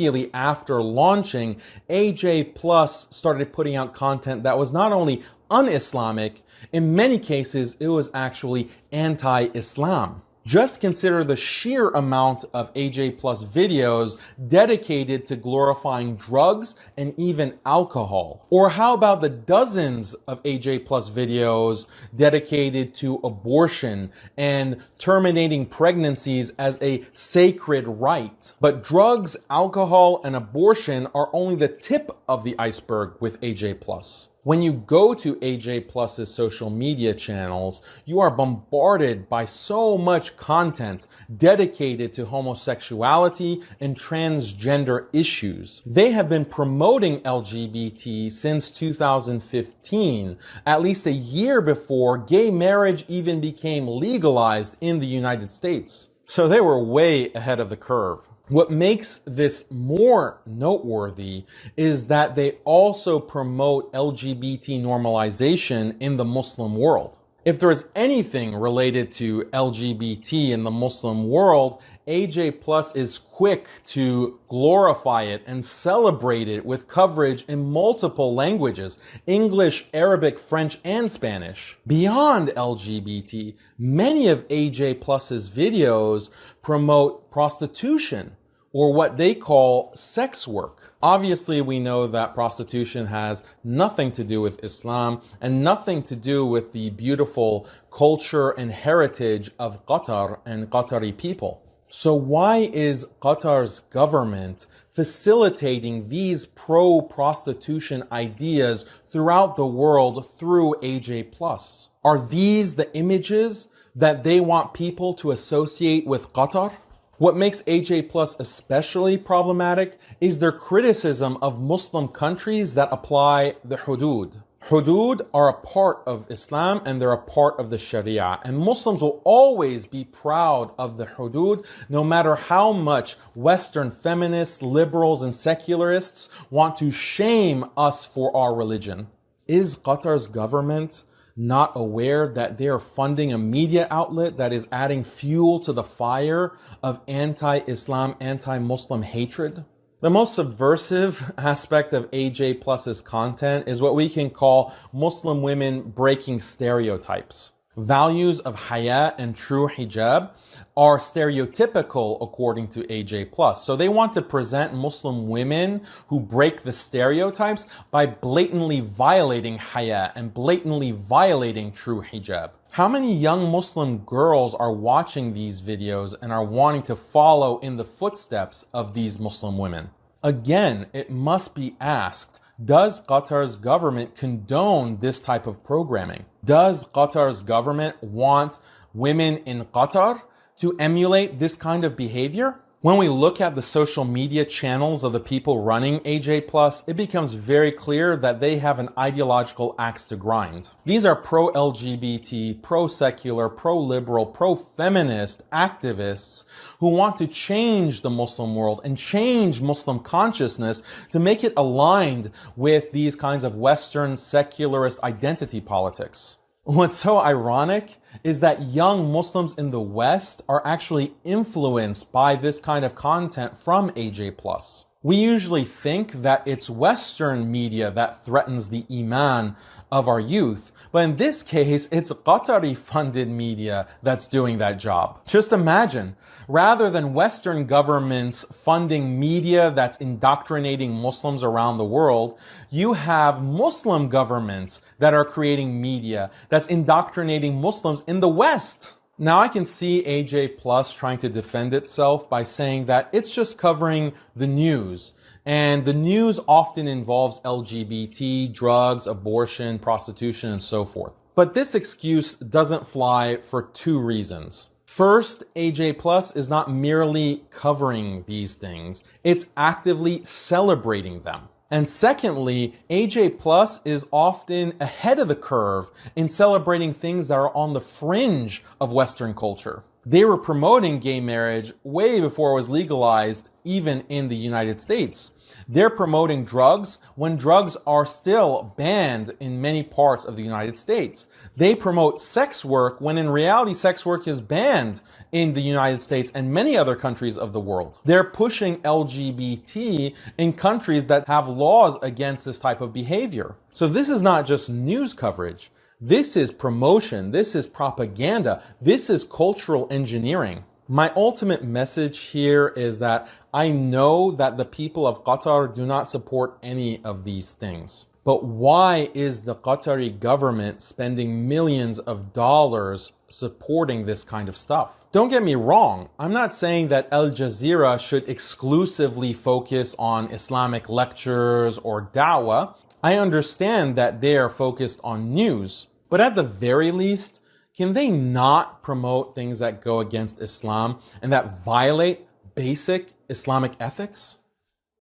Immediately after launching, AJ Plus started putting out content that was not only un-Islamic, in many cases it was actually anti-Islam. Just consider the sheer amount of AJ Plus videos dedicated to glorifying drugs and even alcohol. Or how about the dozens of AJ Plus videos dedicated to abortion and terminating pregnancies as a sacred right? But drugs, alcohol, and abortion are only the tip of the iceberg with AJ Plus. When you go to AJ Plus's social media channels, you are bombarded by so much content dedicated to homosexuality and transgender issues. They have been promoting LGBT since 2015, at least a year before gay marriage even became legalized in the United States. So they were way ahead of the curve. What makes this more noteworthy is that they also promote LGBT normalization in the Muslim world. If there is anything related to LGBT in the Muslim world, AJ Plus is quick to glorify it and celebrate it with coverage in multiple languages: English, Arabic, French, and Spanish. Beyond LGBT, many of AJ Plus's videos promote prostitution, or what they call sex work. Obviously, we know that prostitution has nothing to do with Islam and nothing to do with the beautiful culture and heritage of Qatar and Qatari people. So why is Qatar's government facilitating these pro-prostitution ideas throughout the world through AJ Plus? Are these the images that they want people to associate with Qatar? What makes AJ Plus especially problematic is their criticism of Muslim countries that apply the hudud. Hudud are a part of Islam and they're a part of the Sharia. And Muslims will always be proud of the hudud, no matter how much Western feminists, liberals, and secularists want to shame us for our religion. Is Qatar's government not aware that they are funding a media outlet that is adding fuel to the fire of anti-Islam, anti-Muslim hatred? The most subversive aspect of AJ Plus's content is what we can call Muslim women breaking stereotypes. Values of haya and true hijab are stereotypical according to AJ Plus. So they want to present Muslim women who break the stereotypes by blatantly violating haya and blatantly violating true hijab. How many young Muslim girls are watching these videos and are wanting to follow in the footsteps of these Muslim women? Again, it must be asked, does Qatar's government condone this type of programming? Does Qatar's government want women in Qatar to emulate this kind of behavior? When we look at the social media channels of the people running AJ Plus, it becomes very clear that they have an ideological axe to grind. These are pro-LGBT, pro-secular, pro-liberal, pro-feminist activists who want to change the Muslim world and change Muslim consciousness to make it aligned with these kinds of Western secularist identity politics. What's so ironic is that young Muslims in the West are actually influenced by this kind of content from AJ Plus. We usually think that it's Western media that threatens the iman of our youth, but in this case, it's Qatari-funded media that's doing that job. Just imagine, rather than Western governments funding media that's indoctrinating Muslims around the world, you have Muslim governments that are creating media that's indoctrinating Muslims in the West. Now I can see AJ Plus trying to defend itself by saying that it's just covering the news. And the news often involves LGBT, drugs, abortion, prostitution, and so forth. But this excuse doesn't fly for two reasons. First, AJ Plus is not merely covering these things, it's actively celebrating them. And secondly, AJ Plus is often ahead of the curve in celebrating things that are on the fringe of Western culture. They were promoting gay marriage way before it was legalized, even in the United States. They're promoting drugs when drugs are still banned in many parts of the United States. They promote sex work when in reality sex work is banned in the United States and many other countries of the world. They're pushing LGBT in countries that have laws against this type of behavior. So this is not just news coverage. This is promotion. This is propaganda. This is cultural engineering. My ultimate message here is that I know that the people of Qatar do not support any of these things. But why is the Qatari government spending millions of dollars supporting this kind of stuff? Don't get me wrong. I'm not saying that Al Jazeera should exclusively focus on Islamic lectures or da'wah. I understand that they are focused on news. But at the very least, can they not promote things that go against Islam and that violate basic Islamic ethics?